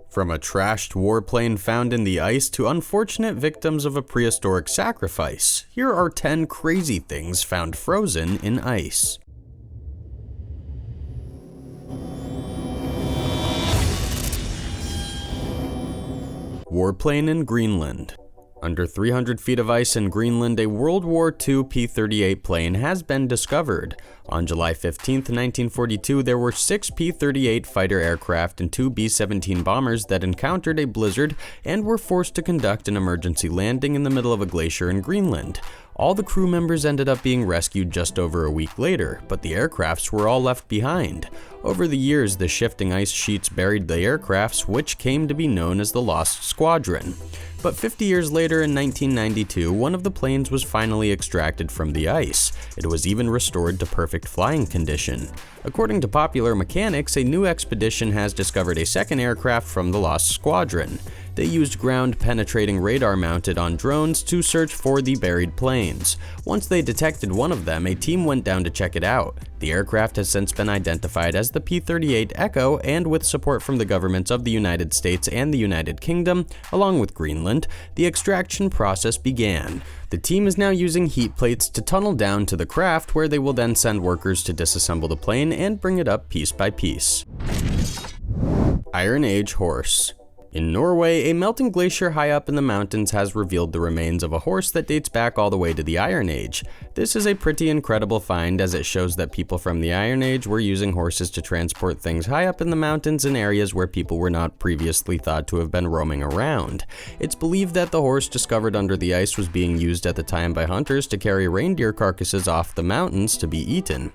From a trashed warplane found in the ice to unfortunate victims of a prehistoric sacrifice, here are 10 crazy things found frozen in ice. Warplane in Greenland. Under 300 feet of ice in Greenland, a World War II P-38 plane has been discovered. On July 15, 1942, there were 6 P-38 fighter aircraft and 2 B-17 bombers that encountered a blizzard and were forced to conduct an emergency landing in the middle of a glacier in Greenland. All the crew members ended up being rescued just over a week later, but the aircrafts were all left behind. Over the years, the shifting ice sheets buried the aircrafts, which came to be known as the Lost Squadron. But 50 years later, in 1992, one of the planes was finally extracted from the ice. It was even restored to perfect flying condition. According to popular mechanics, a new expedition has discovered a second aircraft from the Lost Squadron. They used ground-penetrating radar mounted on drones to search for the buried planes. Once they detected one of them, a team went down to check it out. The aircraft has since been identified as the P-38 Echo, and with support from the governments of the United States and the United Kingdom, along with Greenland, the extraction process began. The team is now using heat plates to tunnel down to the craft, where they will then send workers to disassemble the plane and bring it up piece by piece. Iron Age horse. In Norway, a melting glacier high up in the mountains has revealed the remains of a horse that dates back all the way to the Iron Age. This is a pretty incredible find, as it shows that people from the Iron Age were using horses to transport things high up in the mountains in areas where people were not previously thought to have been roaming around. It's believed that the horse discovered under the ice was being used at the time by hunters to carry reindeer carcasses off the mountains to be eaten.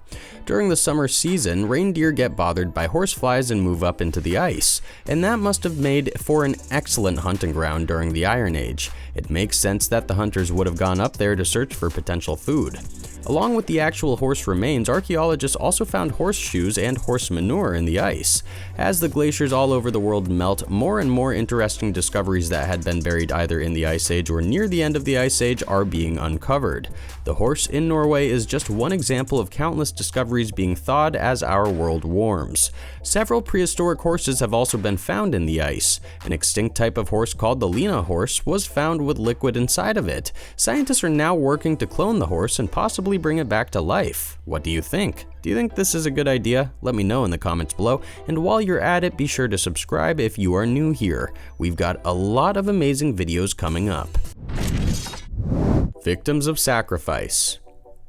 During the summer season, reindeer get bothered by horseflies and move up into the ice, and that must have made for an excellent hunting ground during the Iron Age. It makes sense that the hunters would have gone up there to search for potential food. Along with the actual horse remains, archaeologists also found horseshoes and horse manure in the ice. As the glaciers all over the world melt, more and more interesting discoveries that had been buried either in the Ice Age or near the end of the Ice Age are being uncovered. The horse in Norway is just one example of countless discoveries being thawed as our world warms. Several prehistoric horses have also been found in the ice. An extinct type of horse called the Lena horse was found with liquid inside of it. Scientists are now working to clone the horse and possibly bring it back to life. What do you think? Do you think this is a good idea? Let me know in the comments below, and while you're at it, be sure to subscribe if you are new here. We've got a lot of amazing videos coming up. Victims of sacrifice.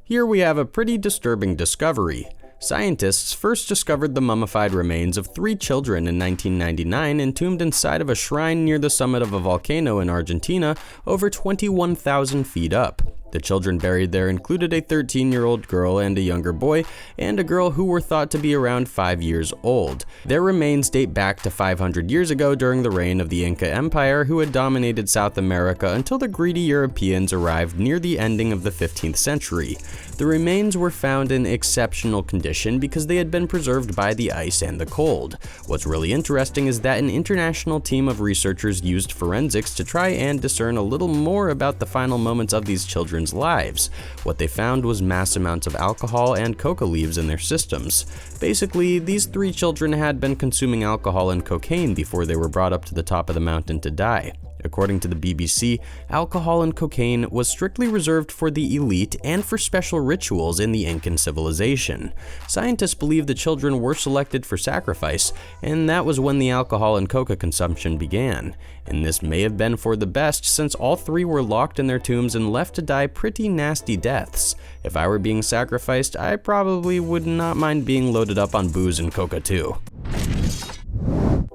Here we have a pretty disturbing discovery. Scientists first discovered the mummified remains of 3 children in 1999 entombed inside of a shrine near the summit of a volcano in Argentina, over 21,000 feet up. The children buried there included a 13-year-old girl and a younger boy, and a girl who were thought to be around 5 years old. Their remains date back to 500 years ago during the reign of the Inca Empire, who had dominated South America until the greedy Europeans arrived near the ending of the 15th century. The remains were found in exceptional condition because they had been preserved by the ice and the cold. What's really interesting is that an international team of researchers used forensics to try and discern a little more about the final moments of these children's lives. What they found was mass amounts of alcohol and coca leaves in their systems. Basically, these 3 children had been consuming alcohol and cocaine before they were brought up to the top of the mountain to die. According to the BBC, alcohol and cocaine was strictly reserved for the elite and for special rituals in the Incan civilization. Scientists believe the children were selected for sacrifice, and that was when the alcohol and coca consumption began. And this may have been for the best, since all 3 were locked in their tombs and left to die pretty nasty deaths. If I were being sacrificed, I probably would not mind being loaded up on booze and coca too.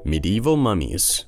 Medieval mummies.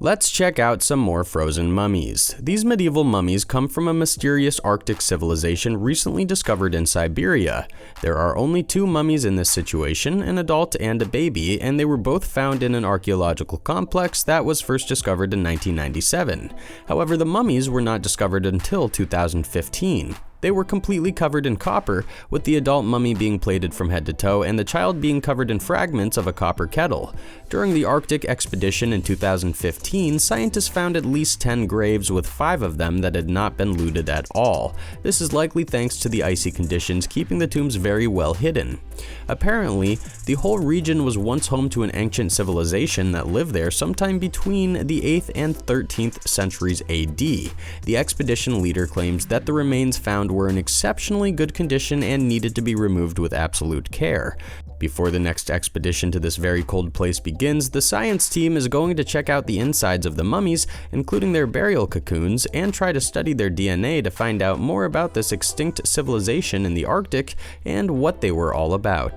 Let's check out some more frozen mummies. These medieval mummies come from a mysterious Arctic civilization recently discovered in Siberia. There are only 2 mummies in this situation, an adult and a baby, and they were both found in an archaeological complex that was first discovered in 1997. However, the mummies were not discovered until 2015. They were completely covered in copper, with the adult mummy being plated from head to toe and the child being covered in fragments of a copper kettle. During the Arctic expedition in 2015, scientists found at least 10 graves, with 5 of them that had not been looted at all. This is likely thanks to the icy conditions keeping the tombs very well hidden. Apparently, the whole region was once home to an ancient civilization that lived there sometime between the 8th and 13th centuries AD. The expedition leader claims that the remains found were in exceptionally good condition and needed to be removed with absolute care. Before the next expedition to this very cold place begins, the science team is going to check out the insides of the mummies, including their burial cocoons, and try to study their DNA to find out more about this extinct civilization in the Arctic and what they were all about.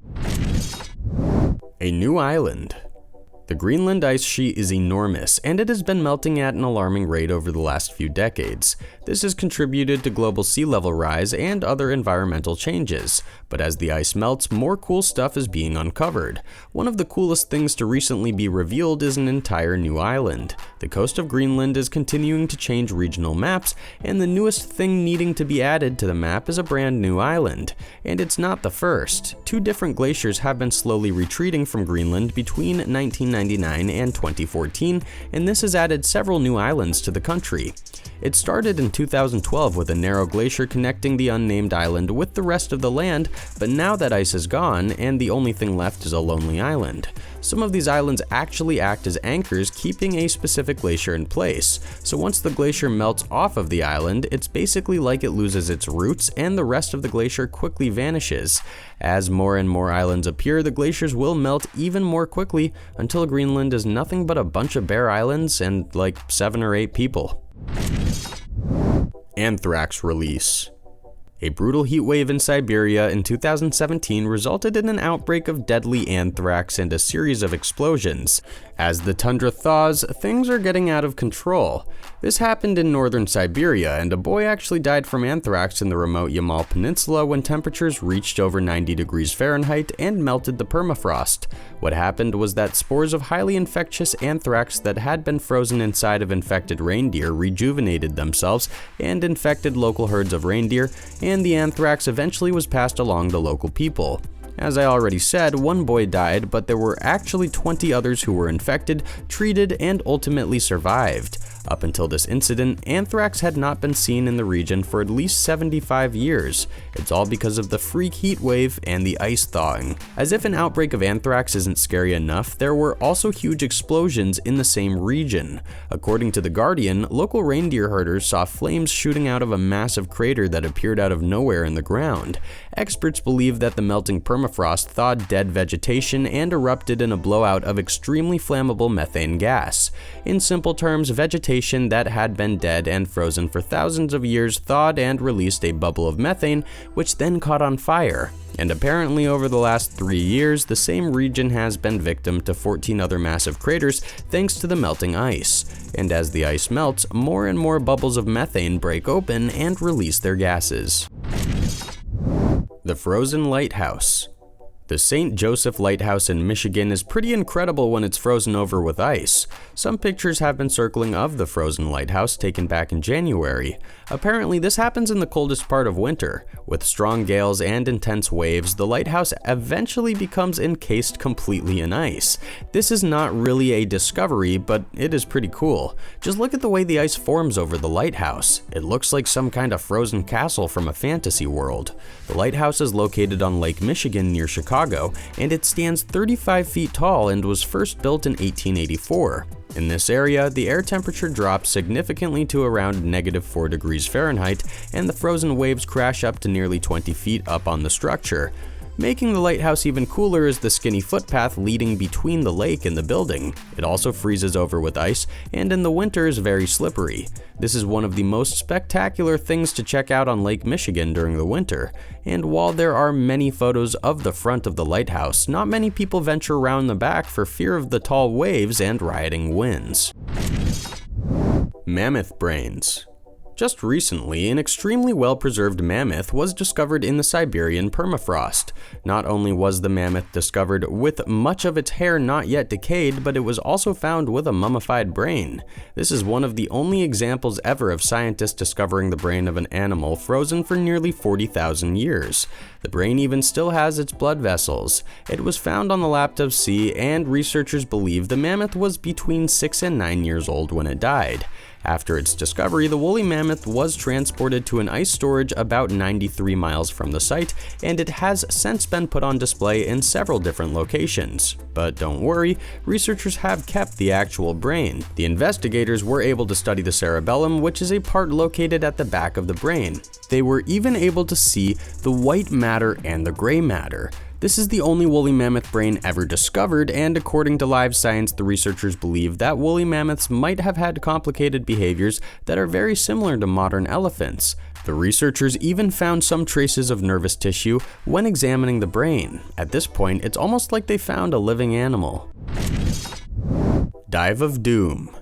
A new island. The Greenland ice sheet is enormous, and it has been melting at an alarming rate over the last few decades. This has contributed to global sea level rise and other environmental changes, but as the ice melts, more cool stuff is being uncovered. One of the coolest things to recently be revealed is an entire new island. The coast of Greenland is continuing to change regional maps, and the newest thing needing to be added to the map is a brand new island. And it's not the first. 2 different glaciers have been slowly retreating from Greenland between 1999 and 2014, and this has added several new islands to the country. It started in 2012 with a narrow glacier connecting the unnamed island with the rest of the land, but now that ice is gone and the only thing left is a lonely island. Some of these islands actually act as anchors, keeping a specific glacier in place. So once the glacier melts off of the island, it's basically like it loses its roots and the rest of the glacier quickly vanishes. As more and more islands appear, the glaciers will melt even more quickly until Greenland is nothing but a bunch of bare islands and like 7 or 8 people. Anthrax Release. A brutal heat wave in Siberia in 2017 resulted in an outbreak of deadly anthrax and a series of explosions. As the tundra thaws, things are getting out of control. This happened in northern Siberia, and a boy actually died from anthrax in the remote Yamal Peninsula when temperatures reached over 90 degrees Fahrenheit and melted the permafrost. What happened was that spores of highly infectious anthrax that had been frozen inside of infected reindeer rejuvenated themselves and infected local herds of reindeer, and the anthrax eventually was passed along to local people. As I already said, 1 boy died, but there were actually 20 others who were infected, treated, and ultimately survived. Up until this incident, anthrax had not been seen in the region for at least 75 years. It's all because of the freak heat wave and the ice thawing. As if an outbreak of anthrax isn't scary enough, there were also huge explosions in the same region. According to The Guardian, local reindeer herders saw flames shooting out of a massive crater that appeared out of nowhere in the ground. Experts believe that the melting permafrost thawed dead vegetation and erupted in a blowout of extremely flammable methane gas. In simple terms, vegetation that had been dead and frozen for thousands of years thawed and released a bubble of methane, which then caught on fire. And apparently over the last 3 years, the same region has been victim to 14 other massive craters thanks to the melting ice. And as the ice melts, more and more bubbles of methane break open and release their gases. The Frozen Lighthouse. The St. Joseph Lighthouse in Michigan is pretty incredible when it's frozen over with ice. Some pictures have been circling of the frozen lighthouse taken back in January. Apparently, this happens in the coldest part of winter. With strong gales and intense waves, the lighthouse eventually becomes encased completely in ice. This is not really a discovery, but it is pretty cool. Just look at the way the ice forms over the lighthouse. It looks like some kind of frozen castle from a fantasy world. The lighthouse is located on Lake Michigan near Chicago, and it stands 35 feet tall and was first built in 1884. In this area, the air temperature drops significantly to around -4 degrees Fahrenheit, and the frozen waves crash up to nearly 20 feet up on the structure. Making the lighthouse even cooler is the skinny footpath leading between the lake and the building. It also freezes over with ice, and in the winter is very slippery. This is one of the most spectacular things to check out on Lake Michigan during the winter. And while there are many photos of the front of the lighthouse, not many people venture around the back for fear of the tall waves and rioting winds. Mammoth brains. Just recently, an extremely well-preserved mammoth was discovered in the Siberian permafrost. Not only was the mammoth discovered with much of its hair not yet decayed, but it was also found with a mummified brain. This is one of the only examples ever of scientists discovering the brain of an animal frozen for nearly 40,000 years. The brain even still has its blood vessels. It was found on the Laptov Sea, and researchers believe the mammoth was between 6 and 9 years old when it died. After its discovery, the woolly mammoth was transported to an ice storage about 93 miles from the site, and it has since been put on display in several different locations. But don't worry, researchers have kept the actual brain. The investigators were able to study the cerebellum, which is a part located at the back of the brain. They were even able to see the white matter and the gray matter. This is the only woolly mammoth brain ever discovered, and according to Live Science, the researchers believe that woolly mammoths might have had complicated behaviors that are very similar to modern elephants. The researchers even found some traces of nervous tissue when examining the brain. At this point, it's almost like they found a living animal. Dive of Doom.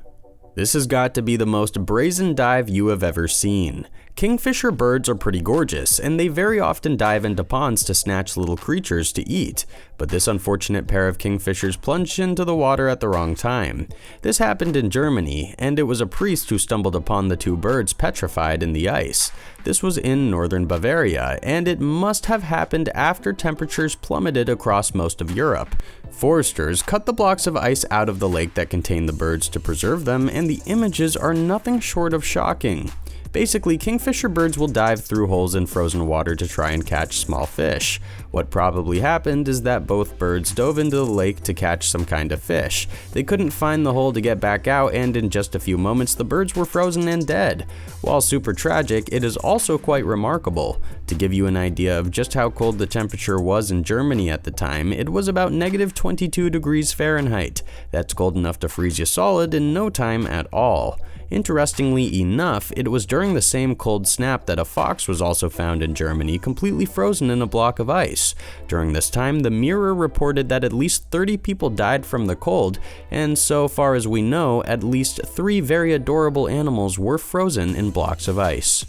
This has got to be the most brazen dive you have ever seen. Kingfisher birds are pretty gorgeous, and they very often dive into ponds to snatch little creatures to eat, but this unfortunate pair of kingfishers plunged into the water at the wrong time. This happened in Germany, and it was a priest who stumbled upon the two birds petrified in the ice. This was in northern Bavaria, and it must have happened after temperatures plummeted across most of Europe. Foresters cut the blocks of ice out of the lake that contained the birds to preserve them, and the images are nothing short of shocking. Basically, kingfisher birds will dive through holes in frozen water to try and catch small fish. What probably happened is that both birds dove into the lake to catch some kind of fish. They couldn't find the hole to get back out, and in just a few moments the birds were frozen and dead. While super tragic, it is also quite remarkable. To give you an idea of just how cold the temperature was in Germany at the time, it was about -22 degrees Fahrenheit. That's cold enough to freeze you solid in no time at all. Interestingly enough, it was during the same cold snap that a fox was also found in Germany, completely frozen in a block of ice. During this time, the Mirror reported that at least 30 people died from the cold, and so far as we know, at least 3 very adorable animals were frozen in blocks of ice.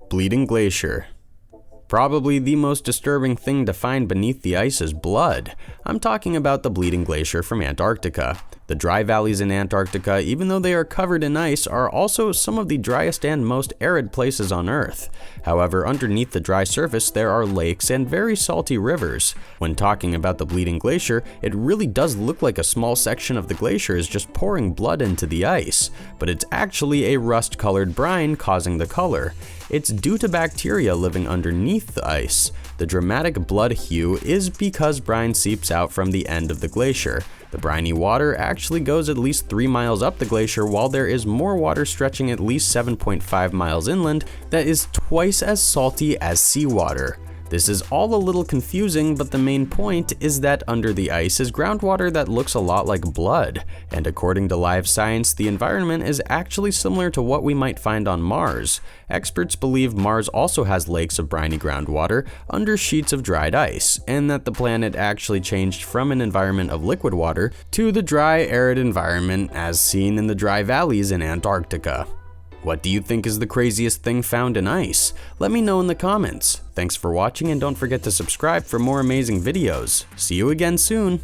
Bleeding glacier. Probably the most disturbing thing to find beneath the ice is blood. I'm talking about the Bleeding Glacier from Antarctica. The dry valleys in Antarctica, even though they are covered in ice, are also some of the driest and most arid places on Earth. However, underneath the dry surface there are lakes and very salty rivers. When talking about the Bleeding Glacier, it really does look like a small section of the glacier is just pouring blood into the ice, but it's actually a rust-colored brine causing the color. It's due to bacteria living underneath the ice. The dramatic blood hue is because brine seeps out from the end of the glacier. The briny water actually goes at least 3 miles up the glacier, while there is more water stretching at least 7.5 miles inland that is twice as salty as seawater. This is all a little confusing, but the main point is that under the ice is groundwater that looks a lot like blood, and according to Live Science, the environment is actually similar to what we might find on Mars. Experts believe Mars also has lakes of briny groundwater under sheets of dried ice, and that the planet actually changed from an environment of liquid water to the dry, arid environment as seen in the dry valleys in Antarctica. What do you think is the craziest thing found in ice? Let me know in the comments. Thanks for watching, and don't forget to subscribe for more amazing videos. See you again soon.